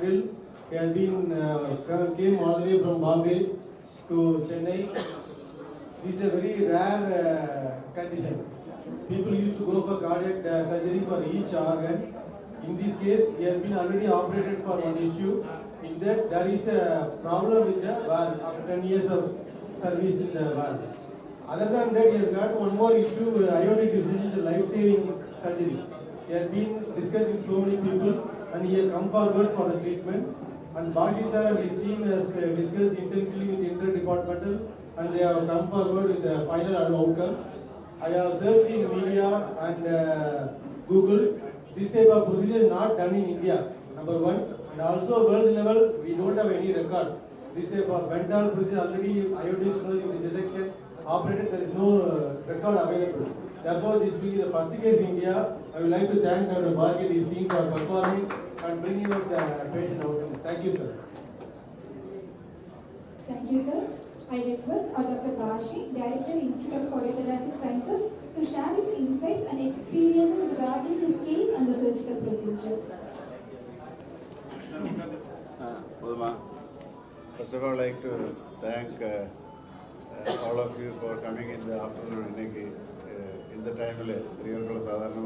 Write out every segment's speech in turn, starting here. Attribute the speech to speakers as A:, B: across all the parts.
A: handle. He has been came all the way from Bombay to Chennai. This is a very rare condition. People used to go for cardiac surgery for each organ. In this case, he has been already operated for one issue. In that, there is a problem with the valve after 10 years of service in the valve. Other than that, he has got one more issue, aortic dissection, life-saving surgery. He has been discussing so many people and he has come forward for the treatment. And Bashi sir and his team has discussed intensively with interdepartmental and they have come forward with the final outcome. I have searched in media and Google. This type of procedure is not done in India, number one. And also world level, we don't have any record. This type of Vendhar procedure already aortic stenosis with dissection operated, there is no record available. Therefore, this will be the first case in India. I would like to thank Dr. Bashi and his team for performing and bringing out the patient outcome. Thank you, sir.
B: Thank you, sir. I request Dr. Bashi, Director, Institute of Cardiothoracic Sciences, to share his insights and experiences regarding this case and the surgical procedure.
C: First of all, I'd like to thank all of you for coming in the afternoon. In the time, 3 o'clock, சாதாரண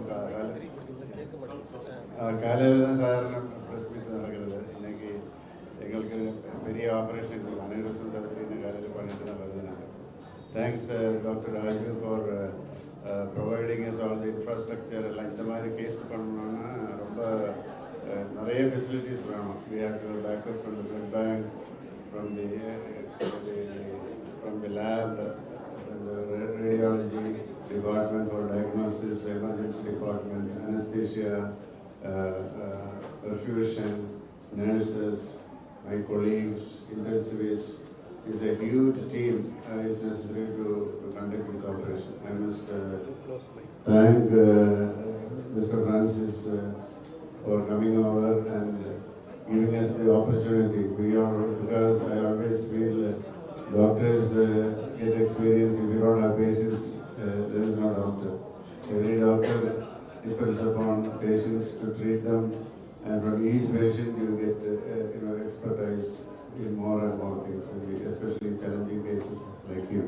C: காலையில் தான் சாதாரண press meet நடக்கிறது. இன்னைக்கு எங்களுக்கு பெரிய operation அனைவரும் surgery காலையில் பண்ணிட்டு தான் வருது. நாங்கள் thanks doctor Raju for providing is all the infrastructure எல்லாம். இந்த மாதிரி கேஸ் பண்ணணும்னா ரொம்ப நிறைய ஃபெசிலிட்டிஸ் வேணும். We have to back up from the blood bank, from the lab, the radiology department for diagnosis, emergency department, anesthesia, perfusion, nurses, my colleagues, intensivists. It's a huge team is necessary to conduct this operation. I must thank Mr. Francis for coming over and giving us the opportunity. Because I always feel doctors get experience. If you don't have patients, there is no doctor. Every doctor depends upon patients to treat them, and from each patient you get expertise in more and more things, especially challenging cases like you.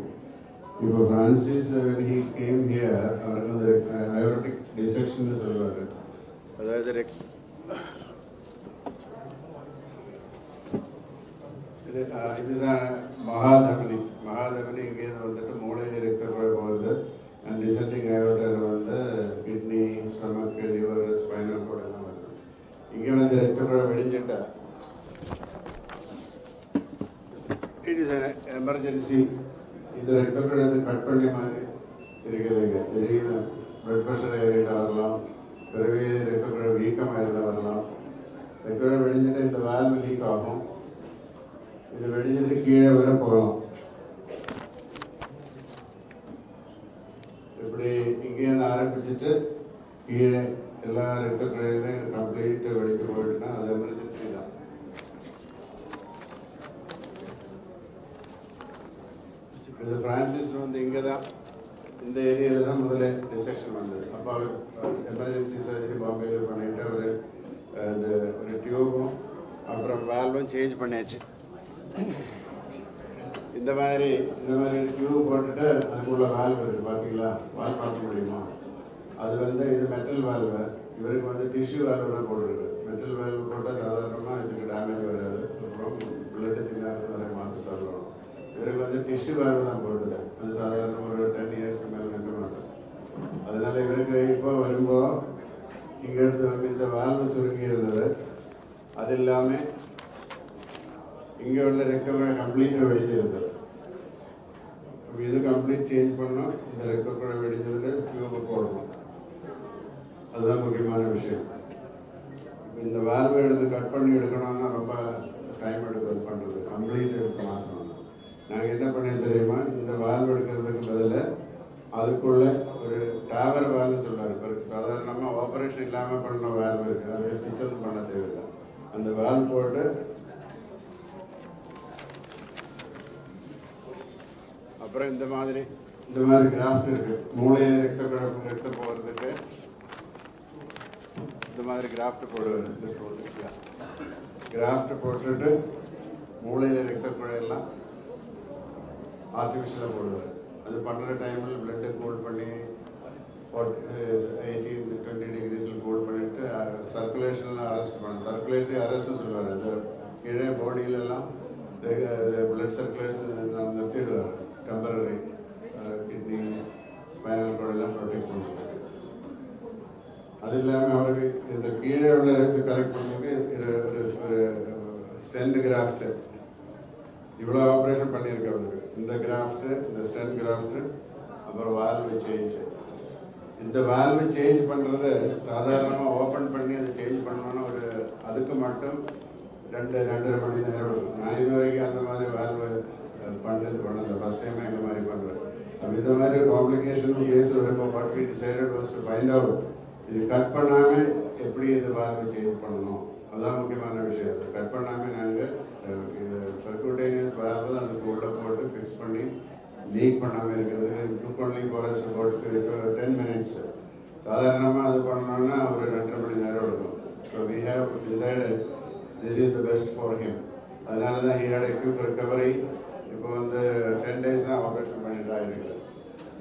C: If Francis, when he came here, aortic dissection is over. இதுதான் மகாதபனி இங்கேருந்து வந்துட்டு மூளையில் ரத்த குழாய் போகிறது. And descending அயோர்டாவில் வந்து kidney, stomach, liver, spinal cord எல்லாம் வருது. இங்கே வந்து ரத்த குழாய் வெடிஞ்சிட்டா இட் இஸ் எமர்ஜென்சி. இந்த ரத்த குழாய் வந்து கட் பண்ணி மாதிரி இருக்குதுங்க. திடீர்னு பிளட் ப்ரெஷர் ஏறிட்டு வரலாம், பிறகு ரத்த குழாய் வீக்கமாக இருந்தால் வரலாம். ரத்த குழாய் வெடிஞ்சிட்டு இந்த வால்வு லீக் ஆகும். இது வெடிஞ்சது கீழே வர போகலாம். இப்படி இங்கேருந்து ஆரம்பிச்சுட்டு கீழே எல்லா ரத்த குழாயிலையும் கம்ப்ளீட்டாக வெடிக்க போயிட்டுனா அது எமர்ஜென்சி தான். இது பிரான்சிஸ் வந்து இங்கே தான், இந்த ஏரியாவில் தான் முதல்ல டிசெக்ஷன் வந்தது. அப்போ எமர்ஜென்சி சர்ஜரி பாம்பேயில் பண்ணிட்டு ஒரு டியூபும் அப்புறம் வால்வும் சேஞ்ச் பண்ணியாச்சு. இந்த மாதிரி டியூப் போட்டுட்டு அதுக்குள்ள வால்வு இருக்குது. பார்த்தீங்களா? வால் பார்க்க முடியுமா? அது வந்து இது மெட்டல் வால்வு. இவருக்கு வந்து டிஷ்யூ வால்வு தான் போட்டுருக்கு. மெட்டல் வால்வு போட்டால் சாதாரணமாக இதுக்கு டேமேஜ் வராது. அப்புறம் பிளட்டு தின்னாகிறது நிறைய மாற்று சொல்லணும். இவருக்கு வந்து டிஷ்யூ வால்வு தான் போட்டுது. அது சாதாரண ஒரு 10 இயர்ஸ்க்கு மேலே நிற்க மாட்டோம். அதனால இவருக்கு இப்போ வரும்போது இங்கே எடுத்து இந்த வால்வு சுருங்கி இருந்தது. அது இல்லாமல் இங்கே உள்ள ரத்த குழாய் கம்ப்ளீட்டாக வெடிஞ்சிருந்தது. இது கம்ப்ளீட் சேஞ்ச் பண்ணோம். இந்த ரத்த குழாய் வெடிஞ்சதில் டியூபை போடணும். அதுதான் முக்கியமான விஷயம். இப்போ இந்த வால்வை எடுத்து கட் பண்ணி எடுக்கணும்னா ரொம்ப டைம் எடுக்கிறது பண்ணுறது. கம்ப்ளீட் எடுக்க மாற்றணும். நாங்கள் என்ன பண்ணி தெரியுமா, இந்த வால்வு எடுக்கிறதுக்கு பதிலாக அதுக்குள்ள ஒரு டாவர் வால்வு சொல்கிறார். இப்போ சாதாரணமாக ஆப்ரேஷன் இல்லாமல் பண்ண வால்வு இருக்குது. அதை ஸ்டிச் பண்ண தேவையில்லை. அந்த வால்வு போட்டு அப்புறம் இந்த மாதிரி கிராஃப்ட் இருக்கு. மூளையில் ரத்தம் போகிறதுக்கு இந்த மாதிரி கிராஃப்ட் போடுவார். கிராஃப்ட் போட்டுட்டு மூளையில் ரத்த குழையெல்லாம் ஆர்டிஃபிஷியலாக போடுவார். அது பண்ணுற டைமில் பிளட்டை கூல் பண்ணி 18-20 டிகிரிஸில் கூல் பண்ணிவிட்டு சர்க்குலேஷனில் அரெஸ்ட் பண்ண சர்க்குலேட்டரி அரெஸ்ட்னு சொல்லுவார். அது கீழே பாடியிலெல்லாம் பிளட் சர்க்குலேஷன் நிறுத்திடுவார். டெம்பரரி கிட்னி ஸ்பைனல் கோடெல்லாம் ப்ரொடெக்ட் பண்ணுவார். அது இல்லாமல் அவருக்கு இந்த கீழே உள்ள இது கரெக்ட் பண்ணுறதுக்கு ஒரு ஸ்டெண்ட் கிராஃப்ட் இவ்வளோ ஆப்ரேஷன் பண்ணியிருக்கு அவருக்கு. இந்த கிராஃப்ட்டு, இந்த ஸ்டெண்ட் கிராஃப்ட்டு, அப்புறம் வால்வு சேஞ்ச். இந்த வால்வு சேஞ்ச் பண்ணுறது சாதாரணமாக ஓப்பன் பண்ணி அதை சேஞ்ச் பண்ணணும்னா ஒரு அதுக்கு மட்டும் 2-2.5 மணி நேரம். நான் இது வரைக்கும் அந்த மாதிரி வால்வு பண்ணது ஃபஸ்ட் டைம் இந்த மாதிரி பண்ணுறேன். அப்போ இந்த மாதிரி காம்ப்ளிகேஷன் கேஸ் வரும்போது what we decided was to find out இது கட் பண்ணாமல் எப்படி இது வால்வு சேஞ்ச் பண்ணணும். அதுதான் முக்கியமான விஷயம். அதை கட் பண்ணாமல் நாங்கள் பெர்குட்டேனியஸ் வால்வு அதுக்கு உள்ளே போட்டு ஃபிக்ஸ் பண்ணி லீக் பண்ணாமல் இருக்கிறதுக்கு took only for as about 10 minutes. சாதாரணமாக அது பண்ணோன்னா ஒரு 2.5 மணி நேரம் எடுக்கும். So we have decided this is the best for him. அதனால தான் he had a quick recovery. இப்போ வந்து 10 days தான் ஆப்ரேஷன் பண்ணிட்டு ஆகிருக்கு.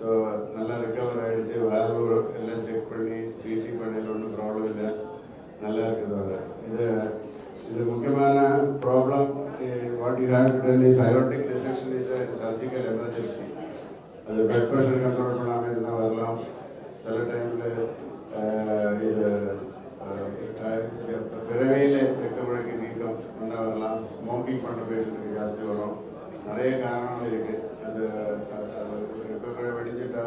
C: ஸோ நல்லா ரெக்கவர் ஆகிடுச்சு. வேல்வு எல்லாம் செக் பண்ணி சிடி பண்ணதில் ஒன்றும் ப்ராப்ளம் இல்லை, நல்லா இருக்குது அவர். இது முக்கியமான problem. What you have to tell is aortic dissection is a surgical emergency. அது பிளட் ப்ரெஷர் கண்ட்ரோல் பண்ணாமல் இருந்தால் வரலாம். சில டைமில் இது பிறவையில் ரெக்கவரிக்கு நீக்கம் வந்தால் வரலாம். ஸ்மோக்கிங் பண்ணுற பேஷண்ட்டுக்கு ஜாஸ்தி வரும். நிறைய காரணங்கள் இருக்குது. அது ரெக்கவரி வெடிஞ்சிட்டா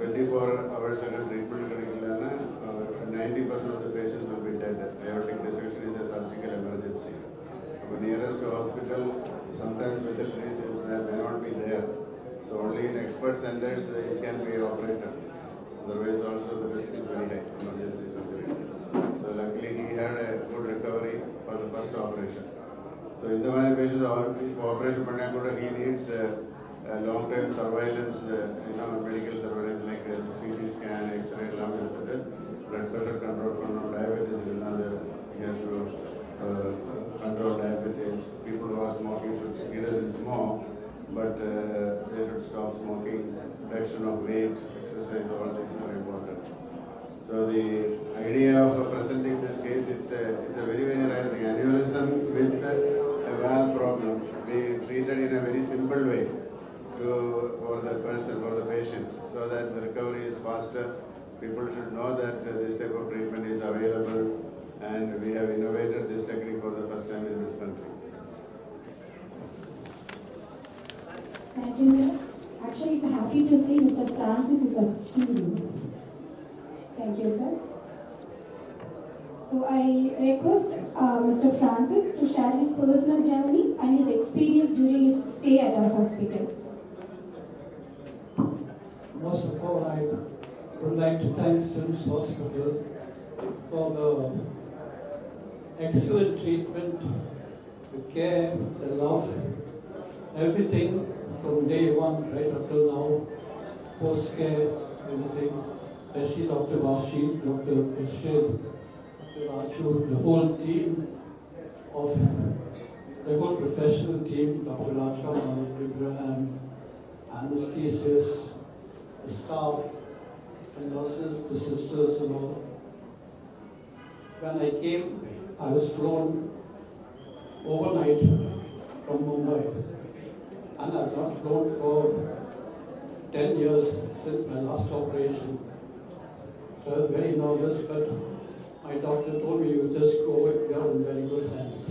C: 24 hours ட்ரீட்மெண்ட் கிடைக்கலன்னா 90% of the patients will be dead. Aortic dissection is a surgical emergency. The nearest hospital, sometimes facilities may not be there. So only in expert centers it can be operated. Otherwise also the risk is very high, emergency surgery. So luckily he had a good recovery for the first operation. So in the many patients operation panna he needs long-term surveillance, medical surveillance like CT scan, X-ray, blood pressure control, diabetes, he has to control diabetes. People who are smoking he doesn't smoke, but they should stop smoking. Reduction of weight, exercise, all these are important. So the idea of presenting this case, it's a very rare thing. Aneurysm with a valve problem, we treated in a very simple way for the person, for the patients, so that the recovery is faster. People should know that this type of treatment is available, and we have innovated this technique for the first time in this country.
B: Thank you, sir. Actually, it's happy to see Mr. Francis is assisting you. Thank you, sir. So I request Mr. Francis to share his personal journey and his experience during his stay at our hospital.
D: Most of all, I would like to thank SIMS Hospital for the excellent treatment, the care, the love, everything from day one right up till now, post-care, everything, especially Dr. Vashi, Dr. Ishid, Dr. Raju, the whole team of, the whole professional team, Dr. Raja, Ibrahim, anesthesists, the staff, the nurses, the sisters and all. When I came, I was flown overnight from Mumbai, and I've not flown for 10 years since my last operation. So I was very nervous, but my doctor told me, you just go, you are in very good hands.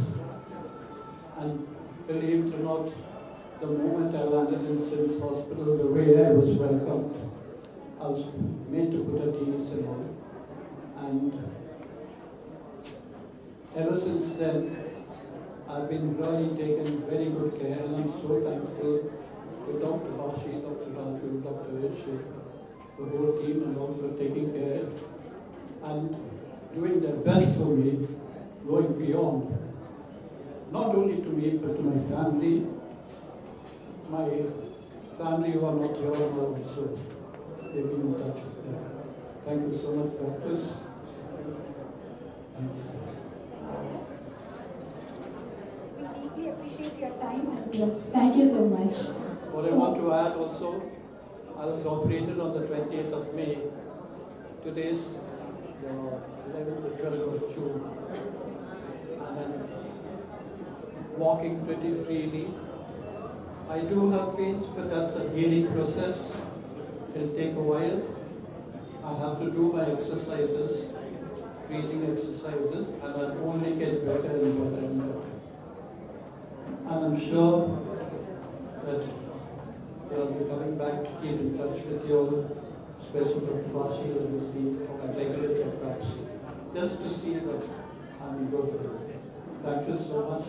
D: And believe it or not, the moment I landed in SIMS Hospital, the way I was welcomed, I was made to put at ease and all. And ever since then, I've been really taken very good care, and I'm so thankful to Dr. Vashi, Dr. Raju, Dr. Ishik, the whole team, and all for taking care and doing their best for me, going beyond. Not only to me, but to my family who are not here also. They've been in touch with them. Thank you so much, doctors. Thanks.
B: deeply appreciate your time and trust. Thank you so much.
D: What I want to add also, I was operated on the 28th of May. Today's the 11th or 12th of June. And I'm walking pretty freely. I do have pains, but that's a healing process. It'll take a while. I have to do my exercises, breathing exercises, and I'll only get better and better and better. And I'm sure that I'll be coming back to keep in touch with you all, especially Dr. Vashi and this team for my regular checkups, just to see that I'm good. Thank you so much.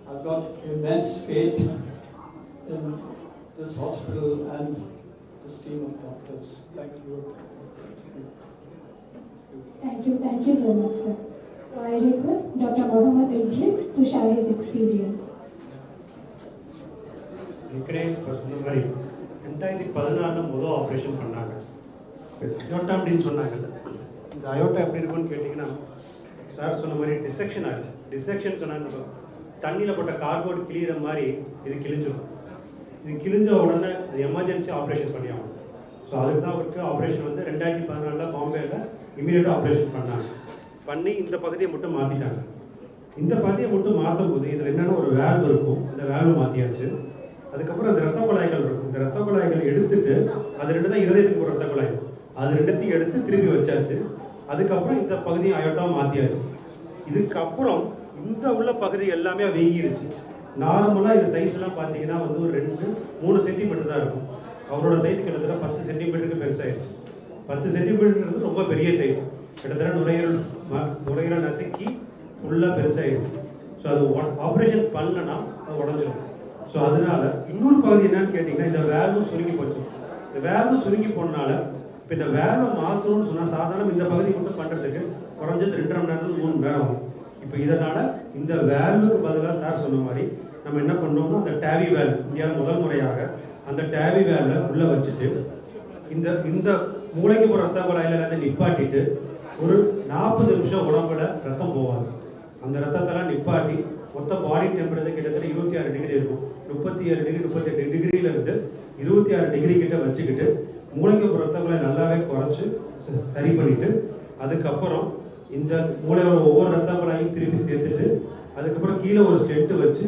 D: I've got immense faith in this hospital and this team of doctors. Thank you.
B: Thank you so much, sir. So I request Dr. Mohammed Idris to share his experience.
E: சொன்ன மாதிரி 2014 முதல் operation பண்ணாங்க. Aorta அப்படின்னு சொன்னாங்கல்ல, இந்த aorta எப்படி இருக்குன்னு கேட்டிங்கன்னா, சார் சொன்ன மாதிரி டிசெக்ஷன் ஆகுது. டிசெக்ஷன் சொன்னாங்க, தண்ணியில் போட்ட கார்போர்ட் கிளியிற மாதிரி இது கிழிஞ்சிடும். இது கிழிஞ்ச உடனே அது எமர்ஜென்சி ஆப்ரேஷன் பண்ணி ஆகணும். ஸோ அதுக்கு தான் அவருக்கு ஆப்ரேஷன் வந்து 2014 பாம்பேயில் இமீடியட்டாக ஆப்ரேஷன் பண்ணி இந்த பகுதியை மட்டும் மாற்றிட்டாங்க. இந்த பகுதியை மட்டும் மாற்றும் போது இதில் என்னென்ன ஒரு வேல்வ் இருக்கும், இந்த வேல்வ் மாற்றியாச்சு. அதுக்கப்புறம் அந்த ரத்த குழாய்கள் இருக்கும். இந்த ரத்த குழாய்கள் எடுத்துட்டு அது ரெண்டு தான் இருதயத்துக்கு ஒரு ரத்த குழாய், அது ரெண்டுத்தையும் எடுத்து திருப்பி வச்சாச்சு. அதுக்கப்புறம் இந்த பகுதியை அயோட்டாவை மாற்றியாச்சு. இதுக்கப்புறம் இந்த உள்ள பகுதி எல்லாமே வீங்கிருச்சு. நார்மலாக இது சைஸ்லாம் பார்த்தீங்கன்னா வந்து ஒரு 2-3 சென்டிமீட்டர் தான் இருக்கும். அவரோட சைஸ் கிட்டத்தட்ட 10 சென்டிமீட்டருக்கு பெருசாகிடுச்சு. 10 சென்டிமீட்டர்ன்றது ரொம்ப பெரிய சைஸ். கிட்டத்தட்ட நுரையீரலை நசுக்கி ஃபுல்லாக பெருசாகிடுச்சு. ஸோ அது ஆப்ரேஷன் பண்ணலன்னா அது உடஞ்சிடும். ஸோ அதனால இன்னொரு பகுதி என்னன்னு கேட்டிங்கன்னா, இந்த வேல்வும் சுருங்கி போச்சு. இந்த வேல்வு சுருங்கி போனால இப்போ இந்த வேல்வை மாற்றணும்னு சொன்னால் சாதாரண இந்த பகுதி மட்டும் பண்ணுறதுக்கு குறைஞ்சது 2.5 மணி நேரத்துக்கு 3 மணி நேரம் ஆகும். இப்போ இதனால் இந்த வேல்வுக்கு பதிலாக சார் சொன்ன மாதிரி நம்ம என்ன பண்ணோம்னா, அந்த TAVI வேல்வ் இந்தியாவில் முதல் முறையாக அந்த TAVI வேல்வை உள்ளே வச்சுட்டு இந்த மூளைக்கு போகிற ரத்த குழாயில் எல்லாத்தையும் நிப்பாட்டிட்டு ஒரு 40 நிமிஷம் உடம்புல ரத்தம் போவாது. அந்த ரத்தத்தெல்லாம் நிப்பாட்டி மொத்த பாடி டெம்பரேச்சர் கிட்டத்தட்ட 26 டிகிரி இருக்கும். 37 டிகிரி 38 டிகிரியிலேருந்து 26 டிகிரி கிட்ட வச்சுக்கிட்டு மூளைக்கு போகிற ரத்த குழாய் நல்லாவே குறைச்சி சரி பண்ணிவிட்டு அதுக்கப்புறம் இந்த மூளையோட ஒவ்வொரு ரத்த குழாயும் திருப்பி சேர்த்துட்டு அதுக்கப்புறம் கீழே ஒரு ஸ்டென்ட்டு வச்சு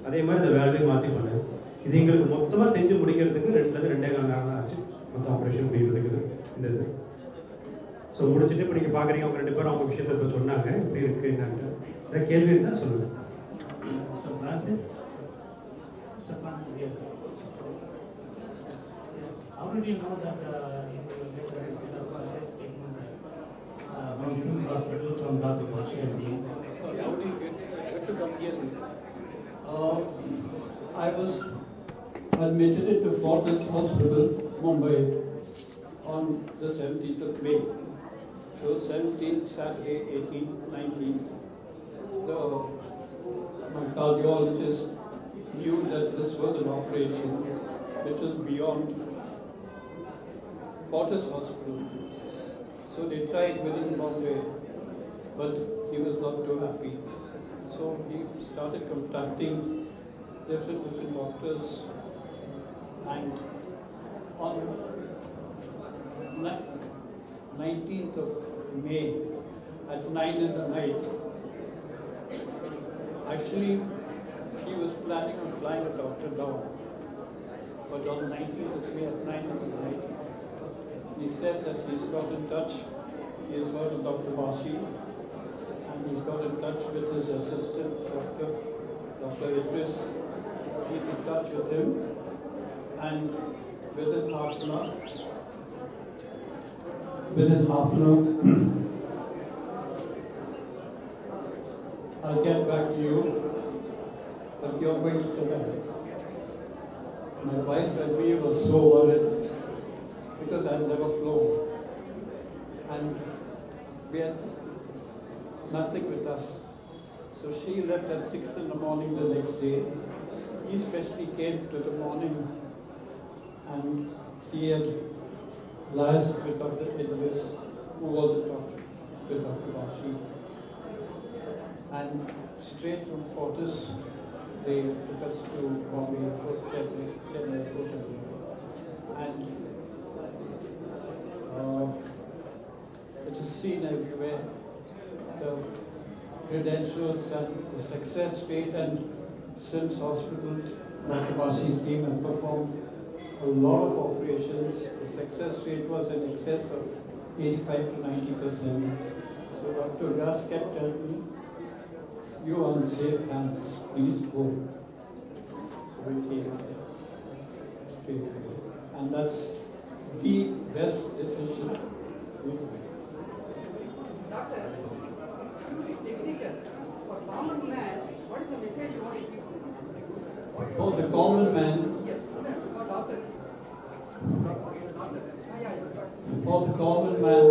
E: அதே மாதிரி இந்த வேலையை மாற்றி பண்ணேன். இது எங்களுக்கு மொத்தமாக செஞ்சு முடிக்கிறதுக்கு 2.5 மணி நேரம் ஆச்சு. மொத்தம் ஆப்ரேஷன் முடிக்கிறதுக்கு இந்த இது. ஸோ முடிச்சுட்டு இப்போ நீங்கள் பார்க்குறீங்க, அவங்க 2 பேரும் அவங்க விஷயத்தை இப்போ சொன்னாங்க இப்படி இருக்குது என்னன்ட்டு. ஏதாவது கேள்வி இருந்தால் சொல்லுங்கள்.
F: Mr. Francis, yes. How did you know that you will get the result of statement from SIMS Hospital from Dr. Vashi and team?
D: How do you get to come here? I was admitted into Fortis Hospital, Mumbai, on the 17th of May. So 17th, Saturday, 18th, 19th. My cardiologist knew that this was an operation which was beyond Fortis Hospital. So they tried within Bombay, but he was not too happy. So he started contacting different doctors, and on 19th of May at 9 in the night, actually he was planning on flying a doctor down, but on 19th of May at 9 in the night, he said that he's got in touch, he's heard of Dr. Vashi, and he's got in touch with his assistant, Dr. Idris. He's in touch with him, and within half an hour, I'll get back to you, but you're going to Chennai. My wife and me were so worried because I'd never flown, and we had nothing with us. So she left at 6 in the morning the next day. He especially came to the morning, and he had liaised with Dr. Idris, who was a doctor, with Dr. Vashi. And straight from Fortis, they took us to Bombay, Chennai, and it is seen everywhere. The credentials and the success rate, and SIMS Hospital, Dr. Bashi's team have performed a lot of operations. The success rate was in excess of 85 to 90%. So Dr. Vyas kept telling me, you are in safe hands, please go. So we came straight away. And that's the best decision we could make.
G: Doctor, this is technical. For common man, what is the message you want to give?
D: For the common man,
G: Yes, for doctors.
D: for the common man,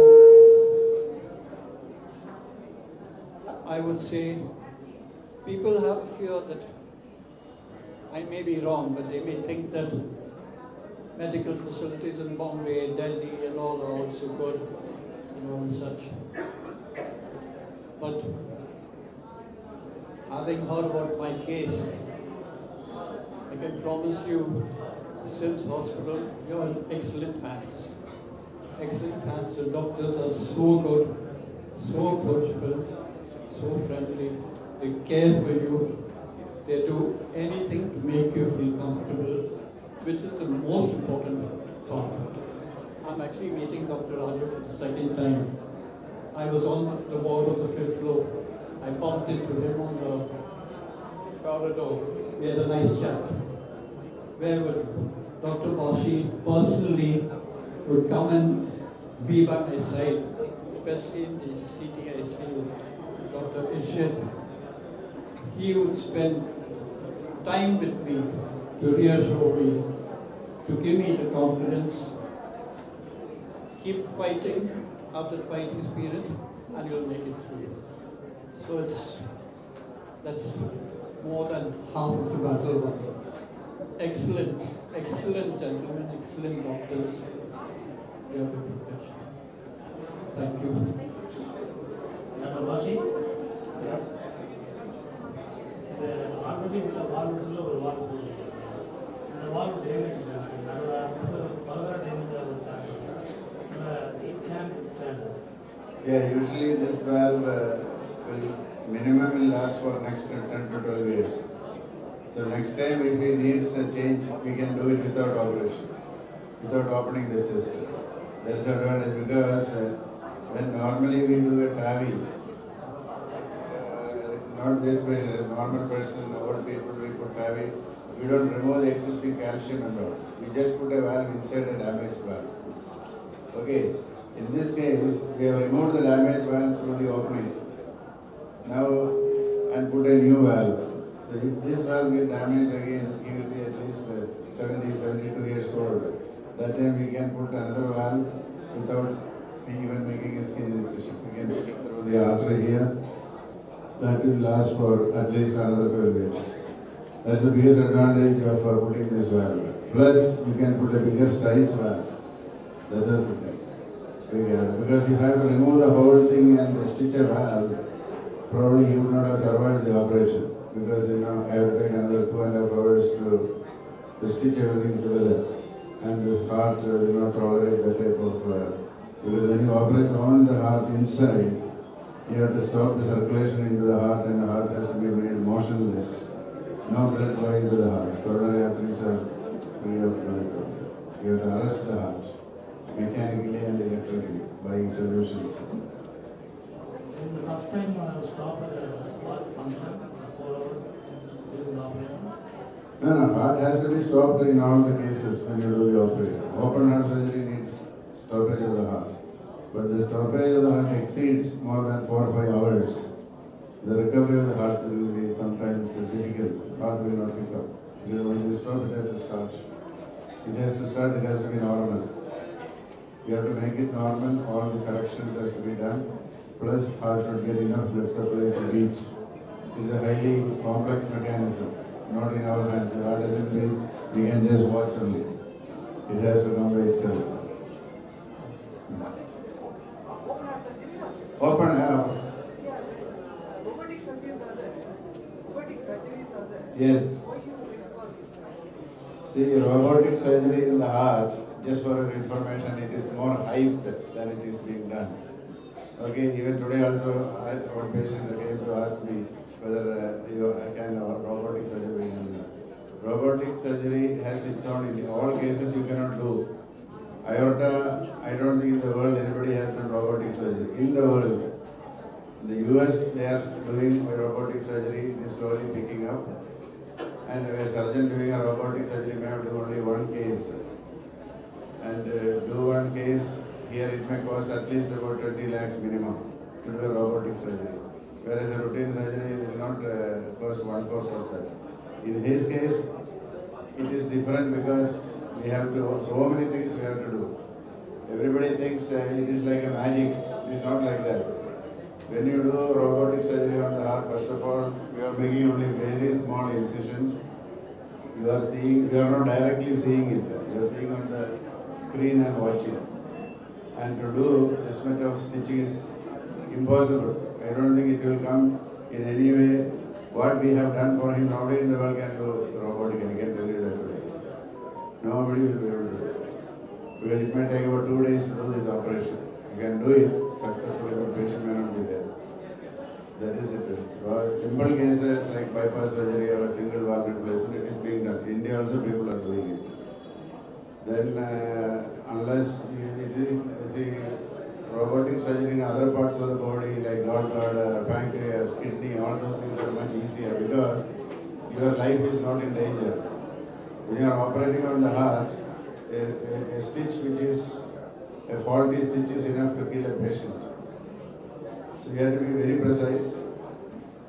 D: I would say people have fear that, I may be wrong, but they may think that medical facilities in Bombay, Delhi and all are also good, and such. But having heard about my case, I can promise you, SIMS Hospital, you're in excellent hands. Excellent hands. The doctors are so good, so approachable, so friendly. They care for you. They do anything to make you feel comfortable, which is the most important part. I'm actually meeting Dr. Raju for the second time. I was on the ward of the 5th floor. I bumped into him on the corridor. We had a nice chat. Where would Dr. Bashi personally would come and be by my side, especially in the CTICU, Dr. Ishit. He would spend time with me to reassure me, to give me the confidence. Keep fighting, have that fighting spirit, and you'll make it through. So that's more than half of the battle won. Excellent, excellent gentlemen, excellent doctors. You have a good question. Thank you.
F: Dr. Bashi, already with the wall, the wall damage, further damage it can withstand.
C: Yeah, usually this valve will minimum will last for next 10 to 12 years. So next time if we need a change, we can do it without operation, without opening the chest. That's the advantage, because when normally we do a TAVI, not this way, a normal person, old people, we put TAVI, we don't remove the existing calcium and all. We just put a valve inside a damaged valve. Okay, in this case, we have removed the damaged valve through the opening. Now, and put a new valve. So if this valve gets damaged again, he will be at least 70, 72 years old. That time we can put another valve without even making a skin incision. We can put it through the artery here. That will last for at least another 12 years. That's the biggest advantage of putting this valve. Plus, you can put a bigger size valve. That is the thing. Because if you have to remove the whole thing and stitch a valve, probably he would not have survived the operation. Because I have to take another 2.5 hours to stitch everything together. And the heart will not tolerate that type of, because when you operate on the heart inside, you have to stop the circulation into the heart, and the heart has to be made motionless. No blood flowing to the heart. Coronary arteries are free of blood. You have to arrest the heart mechanically and electrically by solutions.
F: This is the first time I have stopped heart function for 4 hours during the operation.
C: No, heart has to be stopped in all the cases when you do the operation. Open heart surgery needs stoppage of the heart. But the stoppage of the heart exceeds more than 4 or 5 hours. The recovery of the heart will be sometimes difficult. Heart will not pick up. Because when you stop, it has to start. It has to start, it has to be normal. You have to make it normal, all the corrections has to be done. Plus, heart should get enough blood supply to beat. It's a highly complex mechanism, not in our hands. The heart doesn't beat, we can just watch only. It has to come by itself.
G: Open heart surgery?
C: Open heart.
G: Yeah, robotic surgeries are there. Robotic surgeries are there.
C: Yes. See, robotic surgery in the heart, just for your information, it is more hyped than it is being done. Okay, even today also, one patient came to ask me whether I can robotic surgery. Robotic surgery has its own, in all cases you cannot do. Aorta, I don't think in the world anybody has done robotic surgery. In the world, in the US, they are doing robotic surgery, it is slowly picking up. And a surgeon doing a robotic surgery may have to do only one case. And do one case, here it may cost at least about 20 lakhs minimum to do a robotic surgery. Whereas a routine surgery will not cost 1/4 of that. In his case, it is different because we have to, so many things we have to do. Everybody thinks it is like a magic. It is not like that. When you do robotic surgery on the heart, first of all, you are making only very small incisions. You are seeing, you are not directly seeing it. You are seeing on the screen and watching. And to do this much of stitching is impossible. I don't think it will come in any way. What we have done for him, nobody in the world can do robotic. I can tell you that today. Nobody will be able to do it. Because it may take about 2 days to do this operation. You can do it successfully, but patient may not be there. That is it. Simple cases like bypass surgery or a single valve replacement, it is being done. In India also people are doing it. Then unless you see robotic surgery in other parts of the body like gallbladder, pancreas, kidney, all those things are much easier because your life is not in danger. When you are operating on the heart, a stitch which is a faulty stitch is enough to kill a patient. So you have to be very precise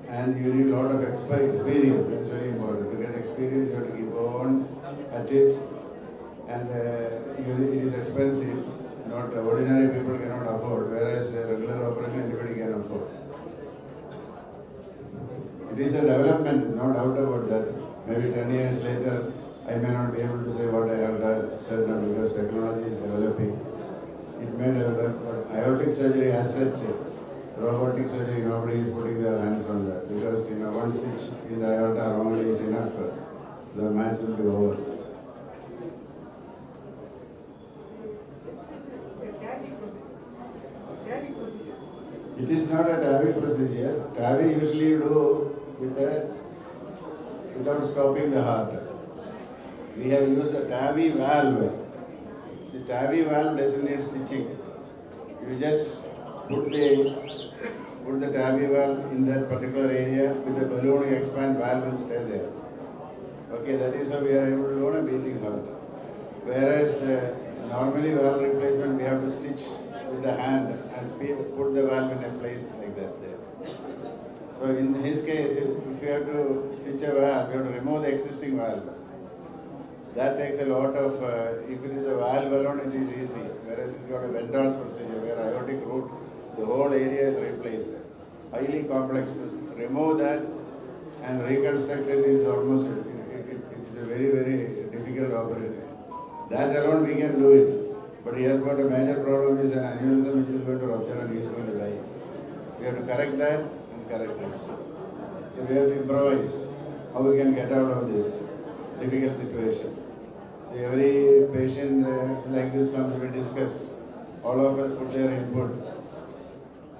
C: and you need a lot of experience. That is very important. To get experience, you have to keep on at it. And it is expensive. Not ordinary people cannot afford, whereas a regular operation anybody can afford. It is a development, no doubt about that. Maybe 10 years later, I may not be able to say what I have said now because technology is developing. It may develop, but aortic surgery as such, robotic surgery, nobody is putting their hands on that because one stitch in the aorta wrongly is enough. The match will be over. It is not a TAVI procedure. TAVI usually you do without stopping the heart. We have used the TAVI valve. The TAVI valve doesn't need stitching. You just put the TAVI valve in that particular area with the balloon, you expand, valve will stay there. Okay, that is how we are able to do on a beating heart. Whereas normally valve replacement we have to stitch with the hand and put the valve in a place like that there. So in his case, if you have to stitch a valve, you have to remove the existing valve. That takes a lot of, if it is a valve alone, it is easy. Whereas it's got a Vendhar's procedure where aortic root, the whole area is replaced. Highly complex. To remove that and reconstruct it is almost, it is a very, very difficult operation. That alone we can do it. But he has got a major problem, is an aneurysm which is going to rupture and he is going to die. We have to correct that and correct this. So we have to improvise how we can get out of this difficult situation. So every patient like this comes, we discuss. All of us put their input.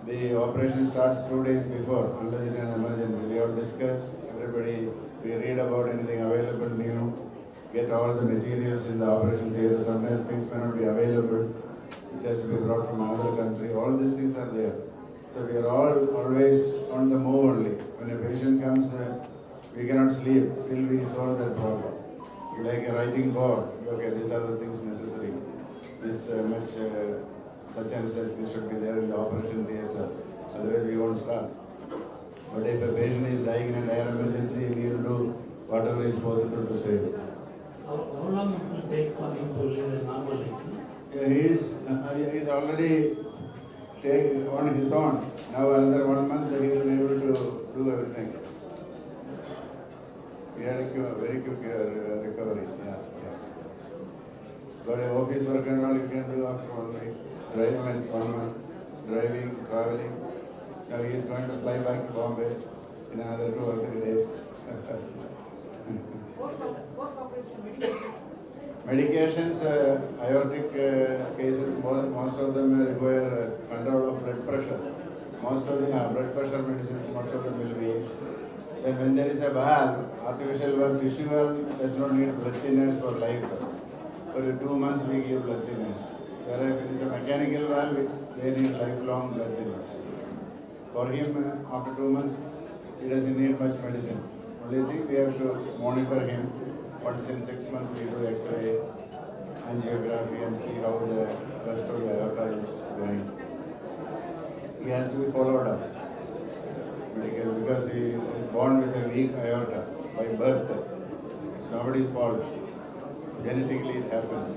C: The operation starts 2 days before, unless it is an emergency. We all discuss, everybody, we read about anything available new, get all the materials in the operation theatre. Sometimes things may not be available. It has to be brought from another country. All these things are there. So we are all always on the move only. When a patient comes, we cannot sleep till we solve that problem. Like a writing board. Okay, these are the things necessary. This much, such and such, this should be there in the operation theatre. Otherwise we won't start. But if a patient is dying in a dire emergency, we will do whatever is possible to save.
F: How long it will take for him to live a normal life?
C: Yeah, he is already on his own. Now another 1 month he will be able to do everything. We had a very quick recovery. Yeah. But office work and all you can do after only 1 month, driving, traveling. Now he is going to fly back to Bombay in another 2 or 3 days. Medications, aortic cases, most of them require control of blood pressure. Most of the blood pressure medicine, most of them will be. Then when there is a valve, artificial valve, tissue valve does not need blood thinners for life. For 2 months we give blood thinners. Whereas if it is a mechanical valve, they need lifelong blood thinners. For him, after 2 months, he doesn't need much medicine. Only thing we have to monitor him. Once in 6 months we do X-ray, angiography and see how the rest of the aorta is going. He has to be followed up medical because he is born with a weak aorta by birth. It's nobody's fault. Genetically it happens.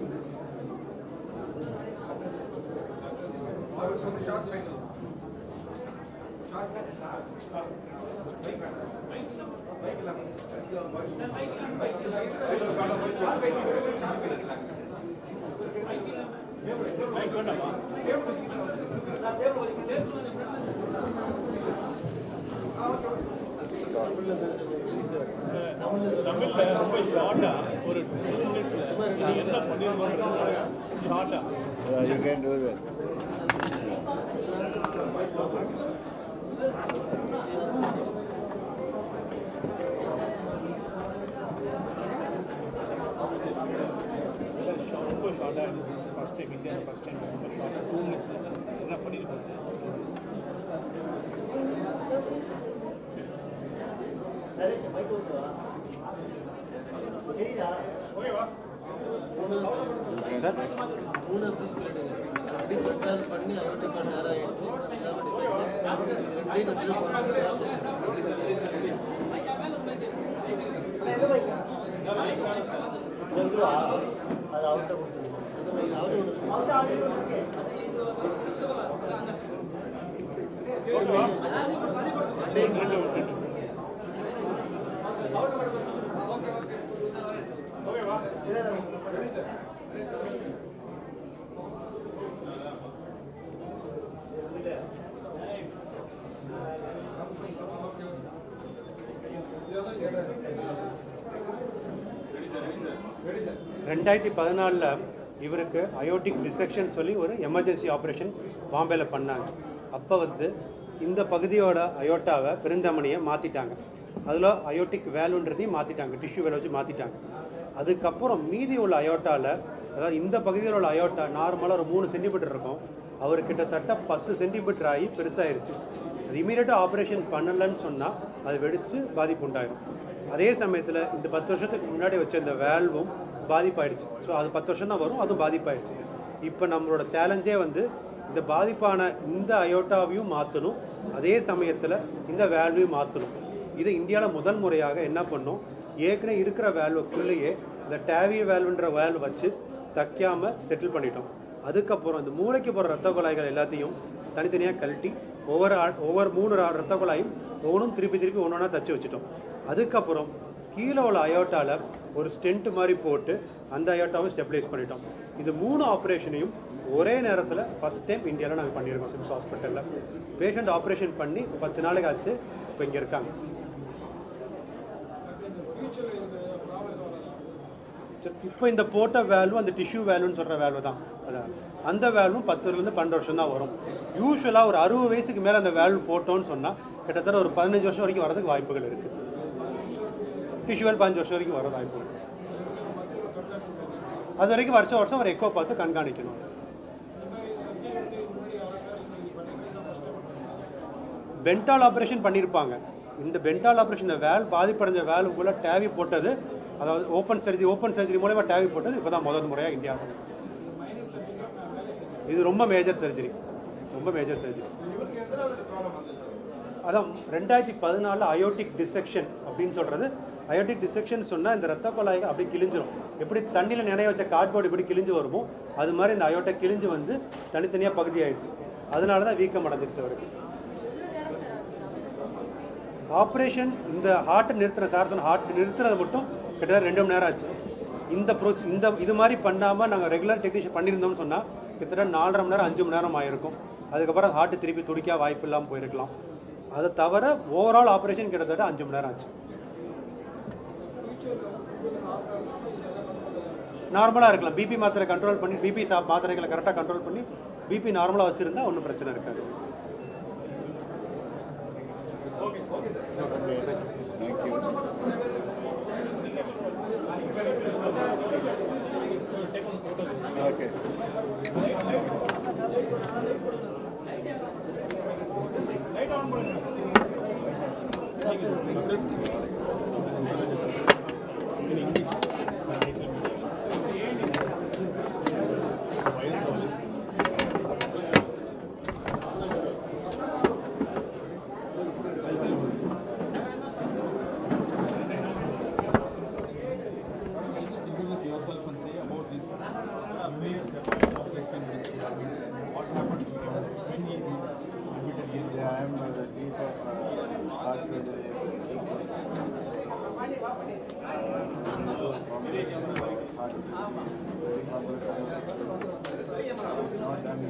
C: You can do that.
H: First time India, first time 2 minutes. Enough for you.
E: ரெண்டாயிரத்தி 14 இவருக்கு aortic dissection சொல்லி ஒரு emergency operation பாம்பேயில் பண்ணாங்க. அப்போ இந்த பகுதியோட அயோட்டாவை பெருந்தமணியை மாற்றிட்டாங்க. அதில் அயோட்டிக் வேல்வுன்றதையும் மாற்றிட்டாங்க, டிஷ்யூ வேலை வச்சு மாற்றிட்டாங்க. அதுக்கப்புறம் மீதி உள்ள அயோட்டாவில், அதாவது இந்த பகுதியில் உள்ள அயோட்டா நார்மலாக ஒரு 3 சென்டிமீட்டர் இருக்கும், அவர் கிட்டத்தட்ட 10 சென்டிமீட்டர் ஆகி பெருசாகிருச்சு. அது இமீடியட்டாக ஆப்ரேஷன் பண்ணலைன்னு சொன்னால் அது வெடித்து பாதிப்பு உண்டாயிடும். அதே சமயத்தில் இந்த 10 வருஷத்துக்கு முன்னாடி வச்ச இந்த வேல்வும் பாதிப்பாயிடுச்சு. ஸோ அது 10 வருஷம் தான் வரும், அதுவும் பாதிப்பாயிடுச்சு. இப்போ நம்மளோட சேலஞ்சே இந்த பாதிப்பான இந்த அயோட்டாவையும் மாற்றணும், அதே சமயத்தில் இந்த வேல்வையும் மாற்றணும். இது இந்தியாவில் முதல் முறையாக என்ன பண்ணோம், ஏற்கனவே இருக்கிற வேல்வுக்குள்ளேயே இந்த TAVI வேல்வுன்ற வேல்வ் வச்சு தைக்காமல் செட்டில் பண்ணிட்டோம். அதுக்கப்புறம் இந்த மூளைக்கு போகிற ரத்த குழாய்கள் எல்லாத்தையும் தனித்தனியாக கழட்டி ஒவ்வொரு 3 ரத்த குழாயும் ஒவ்வொன்றும் திருப்பி ஒன்றா தச்சு வச்சுட்டோம். அதுக்கப்புறம் கீழே உள்ள அயோட்டாவில் ஒரு ஸ்டென்ட் மாதிரி போட்டு அந்த அயோட்டாவை ஸ்டெபிலைஸ் பண்ணிட்டோம். இந்த 3 ஆப்ரேஷனையும் ஒரே நேரத்தில் ஃபஸ்ட் டைம் இந்தியாவில் நாங்கள் பண்ணியிருக்கோம். SIMS ஹாஸ்பிட்டலில் பேஷண்ட் ஆப்ரேஷன் பண்ணி 10 நாளைக்கு ஆச்சு. இப்போ இங்கே இருக்காங்க. இப்போ இந்த போட்ட வேல்வு அந்த டிஷ்யூ வேல்வுன்னு சொல்கிற வேல்வு தான். அதான் அந்த வேல்வும் 10 to 12 வருஷம் தான் வரும். யூஸ்வலாக ஒரு 60 வயசுக்கு மேலே அந்த வேல்வு போட்டோன்னு சொன்னால் கிட்டத்தட்ட ஒரு 15 வருஷம் வரைக்கும் வரதுக்கு வாய்ப்புகள் இருக்குது. டிஷ்யூ வேல் 5 வருஷம் வரைக்கும் வர வாய்ப்பு இருக்குது. அது வரைக்கும் வருஷம் ஒரு எக்கோ பார்த்து கண்காணிக்கணும். பென்டால் ஆப்ரேஷன் பண்ணியிருப்பாங்க. இந்த பென்டால் ஆப்ரேஷன், இந்த வேல் பாதிப்படைஞ்ச வேல்வுக்குள்ளே TAVI போட்டது, அதாவது ஓப்பன் சர்ஜரி மூலமா TAVI போட்டது இப்போ தான் முதல் முறையாக இந்தியாவில். இது ரொம்ப மேஜர் சர்ஜரி. அதான் 2014 அயோட்டிக் டிசெக்ஷன் அப்படின்னு சொல்கிறது. அயோட்டிக் டிசெக்ஷன் சொன்னால் இந்த ரத்த குழாய்கள் அப்படி கிழிஞ்சிரும். எப்படி தண்ணியில் நினைய வச்ச கார்ட்போர்டு இப்படி கிழிஞ்சு வருமோ அது மாதிரி இந்த அயோட்டை கிழிஞ்சு தனித்தனியாக பகுதி ஆயிடுச்சு. அதனால தான் வீக்கம் அடைஞ்சிருச்சு அவருக்கு. ஆப்ரேஷன் இந்த ஹார்ட்டை நிறுத்துகிற ஹார்ட் நிறுத்துறது மட்டும் கிட்டத்தட்ட 2 மணி நேரம் ஆச்சு. இது மாதிரி பண்ணாமல் நாங்கள் ரெகுலர் டெக்னீஷியன் பண்ணியிருந்தோம்னு சொன்னால் கிட்டத்தட்ட 4.5 மணி நேரம் 5 மணி நேரம் ஆகிருக்கும். அதுக்கப்புறம் ஹார்ட்டு திருப்பி துடிக்க வாய்ப்பு இல்லாமல் போயிருக்கலாம். அதை தவிர ஓவரால் ஆப்ரேஷன் கிட்டத்தட்ட 5 மணி நேரம் ஆச்சு. நார்மலாக இருக்கலாம். பிபி மாத்திரை கண்ட்ரோல் பண்ணி பிபி மாத்திரைகளை கரெக்டாக கண்ட்ரோல் பண்ணி பிபி நார்மலாக வச்சுருந்தா ஒன்றும் பிரச்சனை இருக்காது.
C: Okay. I am the chief of heart surgery. Not done.